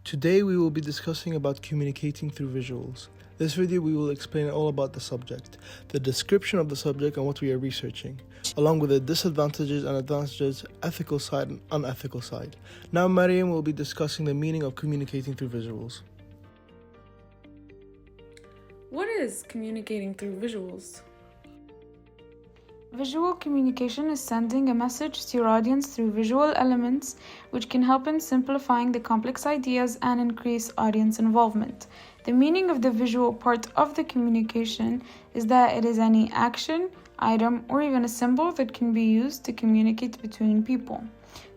Today we will be discussing about communicating through visuals. This video we will explain all about the subject, the description of the subject and what we are researching, along with the disadvantages and advantages, ethical side and unethical side. Now Mariam will be discussing the meaning of communicating through visuals. What is communicating through visuals? Visual communication is sending a message to your audience through visual elements, which can help in simplifying the complex ideas and increase audience involvement. The meaning of the visual part of the communication is that it is any action, item, or even a symbol that can be used to communicate between people.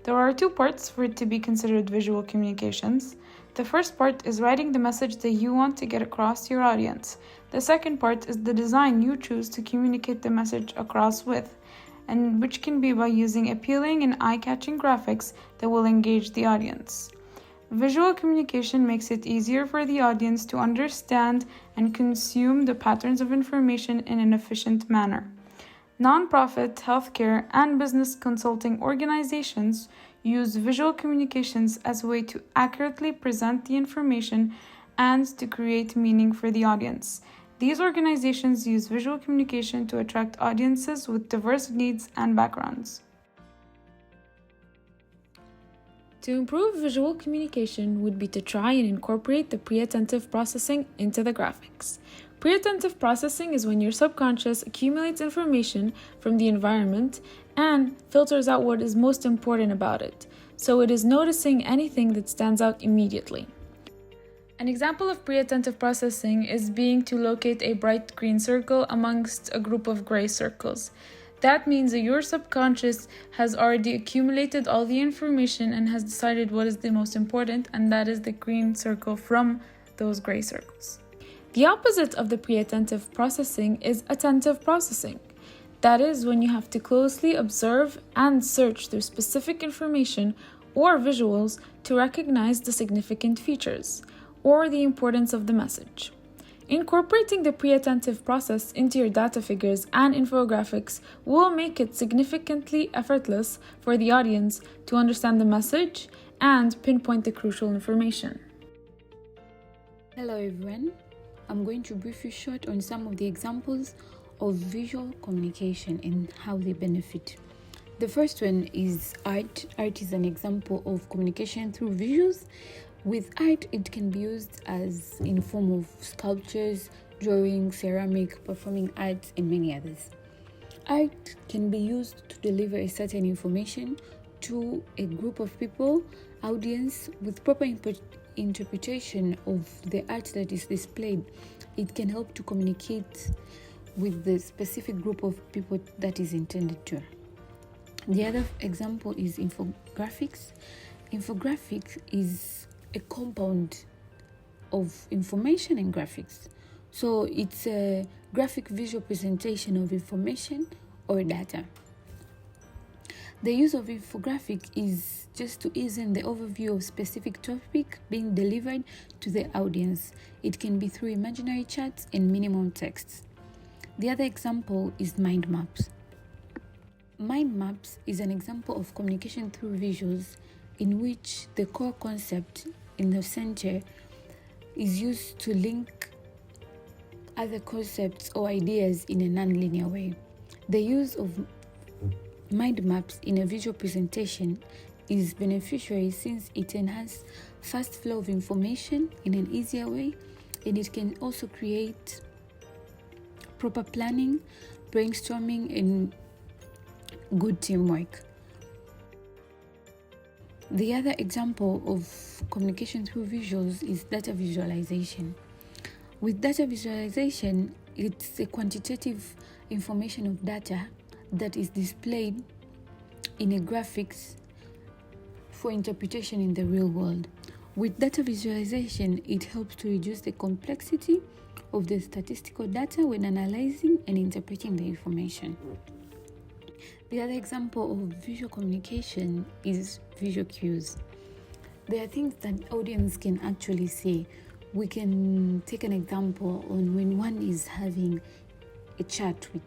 There are two parts for it to be considered visual communications. The first part is writing the message that you want to get across to your audience. The second part is the design you choose to communicate the message across with, and which can be by using appealing and eye-catching graphics that will engage the audience. Visual communication makes it easier for the audience to understand and consume the patterns of information in an efficient manner. Nonprofit, healthcare, and business consulting organizations use visual communications as a way to accurately present the information and to create meaning for the audience. These organizations use visual communication to attract audiences with diverse needs and backgrounds. To improve visual communication would be to try and incorporate the pre-attentive processing into the graphics. Pre-attentive processing is when your subconscious accumulates information from the environment and filters out what is most important about it, so it is noticing anything that stands out immediately. An example of pre-attentive processing is being to locate a bright green circle amongst a group of gray circles. That means that your subconscious has already accumulated all the information and has decided what is the most important, and that is the green circle from those gray circles. The opposite of the pre-attentive processing is attentive processing. That is when you have to closely observe and search through specific information or visuals to recognize the significant features or the importance of the message. Incorporating the pre-attentive process into your data figures and infographics will make it significantly effortless for the audience to understand the message and pinpoint the crucial information. Hello everyone, I'm going to brief you short on some of the examples of visual communication and how they benefit. The first one is art. Art is an example of communication through visuals. With art, it can be used as in form of sculptures, drawing, ceramic, performing arts, and many others. Art can be used to deliver a certain information to a group of people, audience, with proper interpretation of the art that is displayed. It can help to communicate with the specific group of people that is intended to. The other example is infographics. Infographics is a compound of information and graphics. So it's a graphic visual presentation of information or data. The use of infographic is just to ease in the overview of specific topic being delivered to the audience. It can be through imaginary charts and minimum texts. The other example is mind maps. Mind maps is an example of communication through visuals in which the core concept in the center is used to link other concepts or ideas in a non-linear way. The use of mind maps in a visual presentation is beneficial since it enhances fast flow of information in an easier way, and it can also create proper planning, brainstorming, and good teamwork. The other example of communication through visuals is data visualization. With data visualization, it's a quantitative information of data that is displayed in a graphics for interpretation in the real world. With data visualization, it helps to reduce the complexity of the statistical data when analyzing and interpreting the information. The other example of visual communication is visual cues. There are things that audience can actually see. We can take an example on when one is having a chat with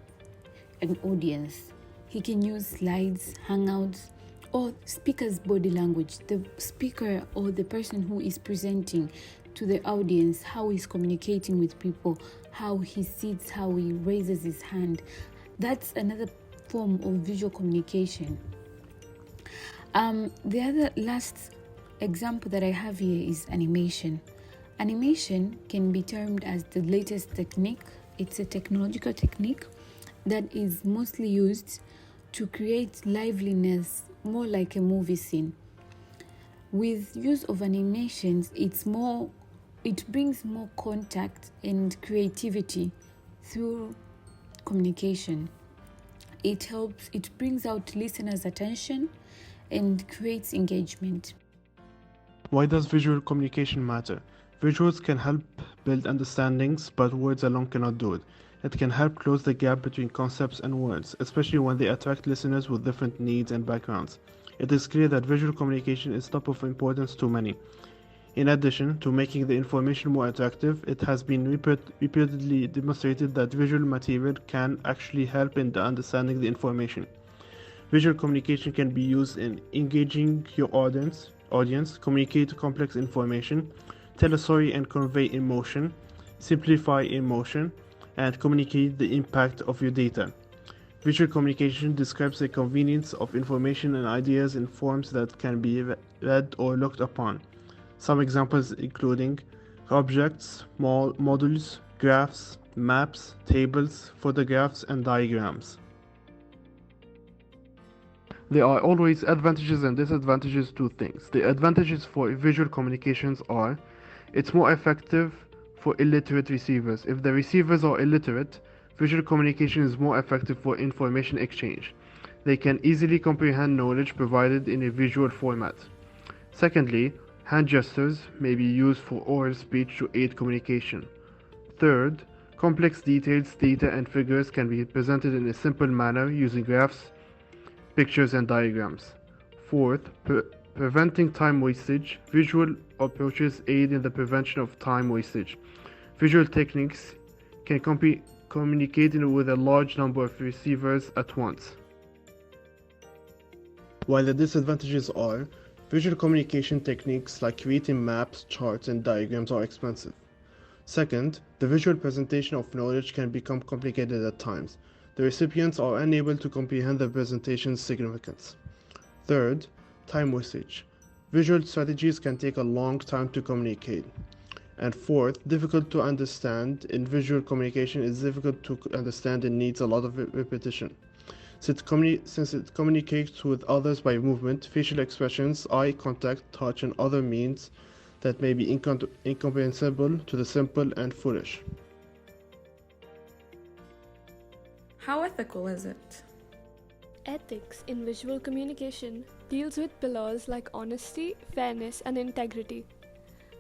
an audience. He can use slides, hangouts, or speaker's body language, the speaker or the person who is presenting to the audience, how he's communicating with people, how he sits, how he raises his hand. That's another form of visual communication. The other last example that I have here is animation. Animation can be termed as the latest technique. It's a technological technique that is mostly used to create liveliness, more like a movie scene. With use of animations, it brings more contact and creativity through communication. It brings out listeners' attention and creates engagement. Why does visual communication matter? Visuals can help build understandings, but words alone cannot do it. It can help close the gap between concepts and words, especially when they attract listeners with different needs and backgrounds. It is clear that visual communication is top of importance to many. In addition to making the information more attractive, it has been repeatedly demonstrated that visual material can actually help in understanding the information. Visual communication can be used in engaging your audience, communicate complex information, tell a story and convey emotion, simplify emotion, and communicate the impact of your data. Visual communication describes the convenience of information and ideas in forms that can be read or looked upon. Some examples including objects, models, graphs, maps, tables, photographs, and diagrams. There are always advantages and disadvantages to things. The advantages for visual communications are: it's more effective for illiterate receivers. If the receivers are illiterate, visual communication is more effective for information exchange. They can easily comprehend knowledge provided in a visual format. Secondly, hand gestures may be used for oral speech to aid communication. Third, complex details, data, and figures can be presented in a simple manner using graphs, pictures, and diagrams. Fourth, preventing time wastage. Visual approaches aid in the prevention of time wastage. Visual techniques can communicate with a large number of receivers at once. While the disadvantages are, visual communication techniques like creating maps, charts, and diagrams are expensive. Second, the visual presentation of knowledge can become complicated at times. The recipients are unable to comprehend the presentation's significance. Third, time wastage. Visual strategies can take a long time to communicate. And fourth, difficult to understand. In visual communication, it's difficult to understand and needs a lot of repetition. Since it communicates with others by movement, facial expressions, eye contact, touch, and other means that may be incomprehensible to the simple and foolish. How ethical is it? Ethics in visual communication deals with pillars like honesty, fairness, and integrity.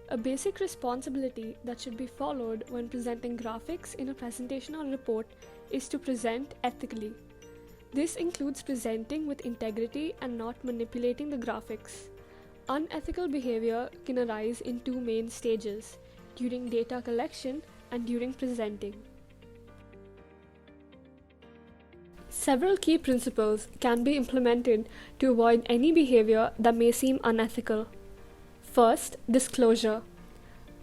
A basic responsibility that should be followed when presenting graphics in a presentation or report is to present ethically. This includes presenting with integrity and not manipulating the graphics. Unethical behavior can arise in two main stages: during data collection and during presenting. Several key principles can be implemented to avoid any behavior that may seem unethical. First, disclosure.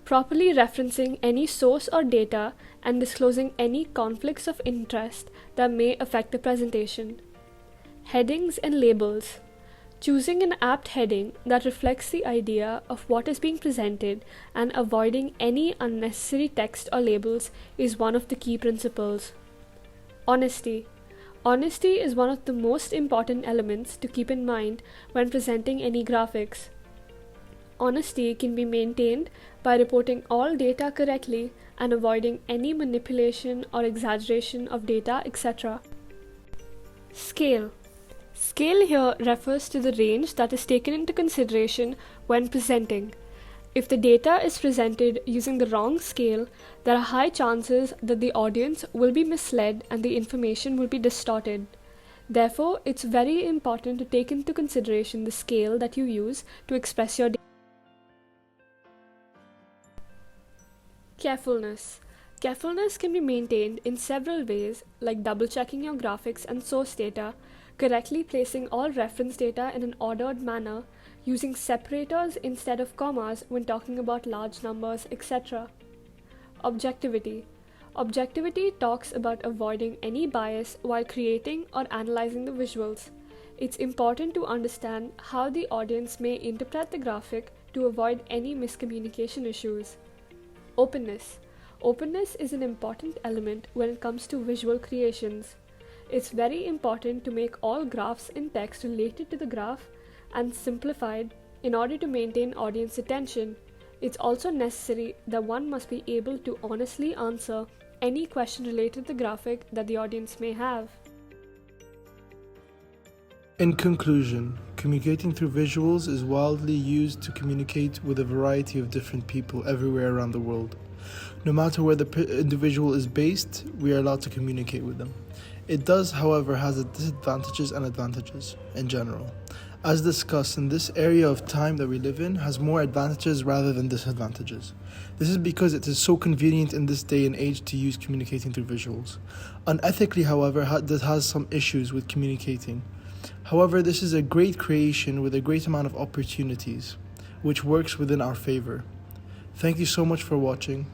Properly referencing any source or data and disclosing any conflicts of interest that may affect the presentation. Headings and labels. Choosing an apt heading that reflects the idea of what is being presented and avoiding any unnecessary text or labels is one of the key principles. Honesty. Honesty is one of the most important elements to keep in mind when presenting any graphics. Honesty can be maintained by reporting all data correctly and avoiding any manipulation or exaggeration of data, etc. Scale. Scale here refers to the range that is taken into consideration when presenting. If the data is presented using the wrong scale, there are high chances that the audience will be misled and the information will be distorted. Therefore, it's very important to take into consideration the scale that you use to express your data. Carefulness. Carefulness can be maintained in several ways, like double-checking your graphics and source data, correctly placing all reference data in an ordered manner, using separators instead of commas when talking about large numbers, etc. Objectivity. Objectivity talks about avoiding any bias while creating or analyzing the visuals. It's important to understand how the audience may interpret the graphic to avoid any miscommunication issues. Openness. Openness is an important element when it comes to visual creations. It's very important to make all graphs in text related to the graph and simplified in order to maintain audience attention. It's also necessary that one must be able to honestly answer any question related to the graphic that the audience may have. In conclusion, communicating through visuals is widely used to communicate with a variety of different people everywhere around the world. No matter where the individual is based, we are allowed to communicate with them. It does, however, has its disadvantages and advantages in general. As discussed, in this area of time that we live in has more advantages rather than disadvantages. This is because it is so convenient in this day and age to use communicating through visuals. Unethically, however, this has some issues with communicating. However, this is a great creation with a great amount of opportunities, which works within our favor. Thank you so much for watching.